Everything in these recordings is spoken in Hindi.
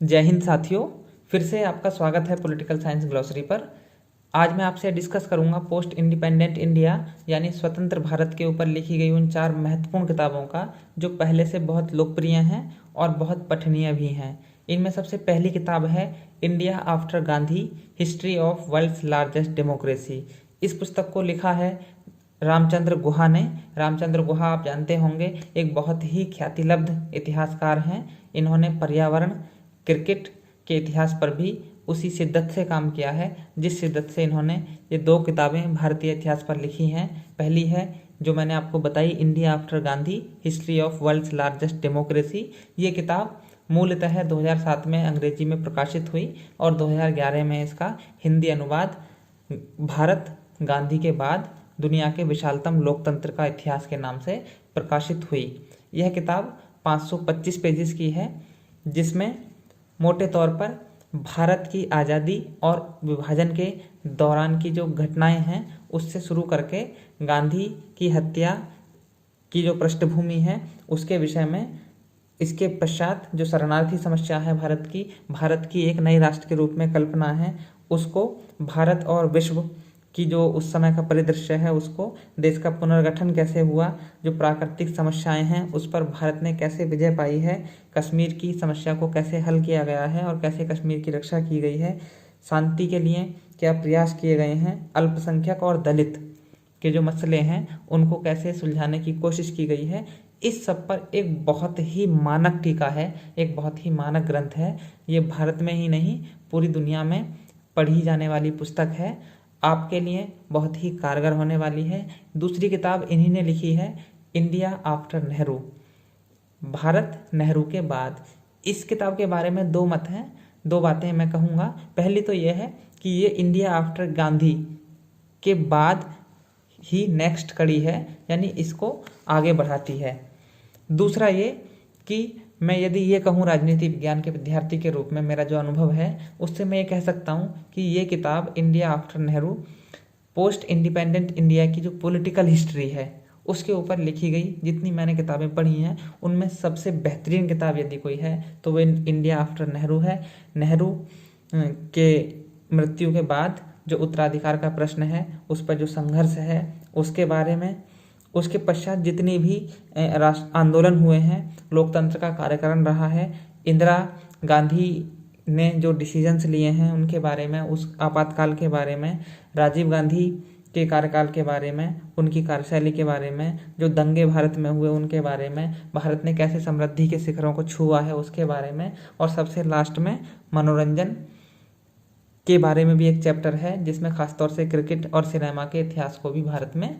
जय हिंद साथियों, फिर से आपका स्वागत है पॉलिटिकल साइंस ग्लॉसरी पर। आज मैं आपसे डिस्कस करूंगा पोस्ट इंडिपेंडेंट इंडिया यानी स्वतंत्र भारत के ऊपर लिखी गई उन 4 महत्वपूर्ण किताबों का जो पहले से बहुत लोकप्रिय हैं और बहुत पठनीय भी हैं। इनमें सबसे पहली किताब है India after Gandhi, history of world's largest democracy. इस पुस्तक को लिखा है रामचंद्र गुहा ने। रामचंद्र गुहा आप जानते होंगे, एक बहुत ही ख्यातिलब्ध इतिहासकार हैं। इन्होंने पर्यावरण, क्रिकेट के इतिहास पर भी उसी शिद्दत से काम किया है जिस शिद्दत से इन्होंने ये 2 किताबें भारतीय इतिहास पर लिखी हैं। पहली है जो मैंने आपको बताई, India after Gandhi, history of world's largest democracy. ये किताब मूलतः 2007 में अंग्रेजी में प्रकाशित हुई और 2011 में इसका हिंदी अनुवाद भारत गांधी के बाद दुनिया के विशालतम लोकतंत्र का इतिहास के नाम से प्रकाशित हुई। यह किताब 525 पेजेस की है, जिसमें मोटे तौर पर भारत की आज़ादी और विभाजन के दौरान की जो घटनाएं हैं उससे शुरू करके गांधी की हत्या की जो पृष्ठभूमि है उसके विषय में, इसके पश्चात जो शरणार्थी समस्या है भारत की एक नए राष्ट्र के रूप में कल्पना है, उसको भारत और विश्व की जो उस समय का परिदृश्य है उसको, देश का पुनर्गठन कैसे हुआ, जो प्राकृतिक समस्याएं हैं उस पर भारत ने कैसे विजय पाई है, कश्मीर की समस्या को कैसे हल किया गया है और कैसे कश्मीर की रक्षा की गई है, शांति के लिए क्या प्रयास किए गए हैं, अल्पसंख्यक और दलित के जो मसले हैं उनको कैसे सुलझाने की कोशिश की गई है। इस सब पर एक बहुत ही मानक टीका है, एक बहुत ही मानक ग्रंथ है। ये भारत में ही नहीं पूरी दुनिया में पढ़ी जाने वाली पुस्तक है, आपके लिए बहुत ही कारगर होने वाली है। दूसरी किताब इन्हीं ने लिखी है, इंडिया आफ्टर नेहरू, भारत नेहरू के बाद। इस किताब के बारे में 2 मत हैं, 2 बातें मैं कहूँगा। पहली तो यह है कि ये इंडिया आफ्टर गांधी के बाद ही नेक्स्ट कड़ी है, यानी इसको आगे बढ़ाती है। दूसरा ये कि मैं यदि ये कहूँ राजनीति विज्ञान के विद्यार्थी के रूप में, मेरा जो अनुभव है उससे मैं ये कह सकता हूँ कि ये किताब India after Nehru post independent India की जो पॉलिटिकल हिस्ट्री है उसके ऊपर लिखी गई जितनी मैंने किताबें पढ़ी हैं उनमें सबसे बेहतरीन किताब यदि कोई है तो वो इंडिया आफ्टर नेहरू है। नेहरू के मृत्यु के बाद जो उत्तराधिकार का प्रश्न है उस पर जो संघर्ष है उसके बारे में, उसके पश्चात जितनी भी राष्ट्र आंदोलन हुए हैं, लोकतंत्र का कार्यकरण रहा है, इंदिरा गांधी ने जो डिसीजंस लिए हैं उनके बारे में, उस आपातकाल के बारे में, राजीव गांधी के कार्यकाल के बारे में, उनकी कार्यशैली के बारे में, जो दंगे भारत में हुए उनके बारे में, भारत ने कैसे समृद्धि के शिखरों को छुआ है उसके बारे में, और सबसे लास्ट में मनोरंजन के बारे में भी एक चैप्टर है जिसमें खासतौर से क्रिकेट और सिनेमा के इतिहास को भी भारत में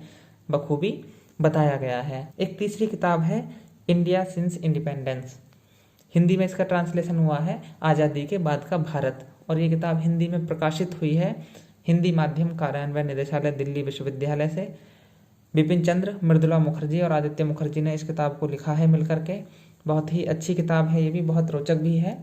बखूबी बताया गया है। एक तीसरी किताब है इंडिया सिंस इंडिपेंडेंस, हिंदी में इसका ट्रांसलेशन हुआ है आज़ादी के बाद का भारत, और ये किताब हिंदी में प्रकाशित हुई है हिंदी माध्यम कार्यान्वयन निदेशालय दिल्ली विश्वविद्यालय से। बिपिन चंद्र, मृदुला मुखर्जी और आदित्य मुखर्जी ने इस किताब को लिखा है मिलकर के। बहुत ही अच्छी किताब है, ये भी बहुत रोचक भी है,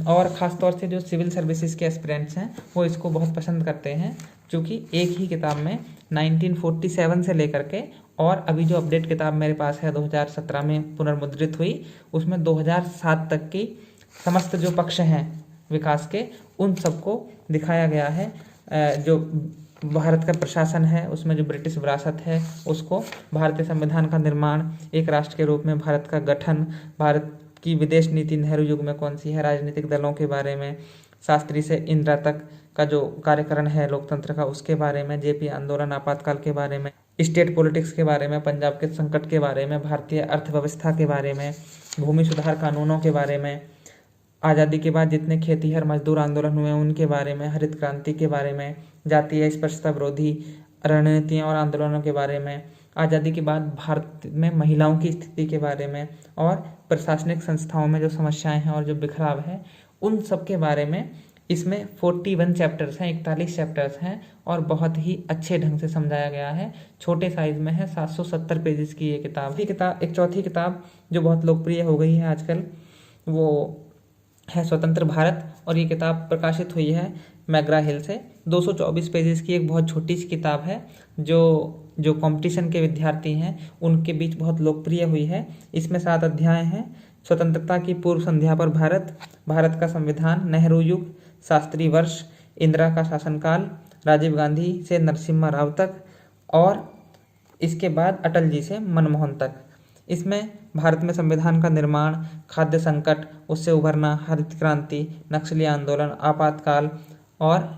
और ख़ास तौर से जो सिविल सर्विसेज के एस्पिरेंट्स हैं वो इसको बहुत पसंद करते हैं, क्योंकि एक ही किताब में 1947 से लेकर के और अभी जो अपडेट किताब मेरे पास है 2017 में पुनर्मुद्रित हुई, उसमें 2007 तक की समस्त जो पक्ष हैं विकास के उन सबको दिखाया गया है। जो भारत का प्रशासन है उसमें जो ब्रिटिश विरासत है उसको, भारतीय संविधान का निर्माण, एक राष्ट्र के रूप में भारत का गठन, भारत की विदेश नीति नेहरू युग में कौन सी है, राजनीतिक दलों के बारे में, शास्त्री से इंदिरा तक का जो कार्यकरण है लोकतंत्र का उसके बारे में, जेपी आंदोलन, आपातकाल के बारे में, स्टेट पॉलिटिक्स के बारे में, पंजाब के संकट के बारे में, भारतीय अर्थव्यवस्था के बारे में, भूमि सुधार कानूनों के बारे में, आज़ादी के बाद जितने खेतीहर मजदूर आंदोलन हुए उनके बारे में, हरित क्रांति के बारे में, जातीय स्पृश्यता विरोधी रणनीतियों और आंदोलनों के बारे में, आज़ादी के बाद भारत में महिलाओं की स्थिति के बारे में, और प्रशासनिक संस्थाओं में जो समस्याएं हैं और जो बिखराव है उन सब के बारे में। इसमें 41 चैप्टर्स हैं, 41 चैप्टर्स हैं और बहुत ही अच्छे ढंग से समझाया गया है। छोटे साइज में है, 770 पेजेस की ये किताब। एक चौथी किताब जो बहुत लोकप्रिय हो गई है आजकल वो है स्वतंत्र भारत, और ये किताब प्रकाशित हुई है मैग्रा हिल से। 224 पेजेस की एक बहुत छोटी सी किताब है जो कंपटीशन के विद्यार्थी हैं उनके बीच बहुत लोकप्रिय हुई है। इसमें 7 अध्याय हैं स्वतंत्रता की पूर्व संध्या पर भारत, भारत का संविधान, नेहरू युग, शास्त्री वर्ष, इंदिरा का शासनकाल, राजीव गांधी से नरसिम्हा राव तक और इसके बाद अटल जी से मनमोहन तक। इसमें भारत में संविधान का निर्माण, खाद्य संकट, उससे उभरना, हरित क्रांति, नक्सली आंदोलन, आपातकाल और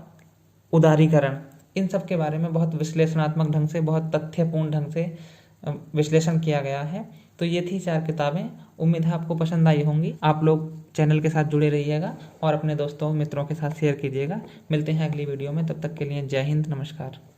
उदारीकरण, इन सब के बारे में बहुत विश्लेषणात्मक ढंग से, बहुत तथ्यपूर्ण ढंग से विश्लेषण किया गया है। तो ये थी 4 किताबें। उम्मीद है आपको पसंद आई होंगी। आप लोग चैनल के साथ जुड़े रहिएगा और अपने दोस्तों मित्रों के साथ शेयर कीजिएगा। मिलते हैं अगली वीडियो में, तब तक के लिए जय हिंद, नमस्कार।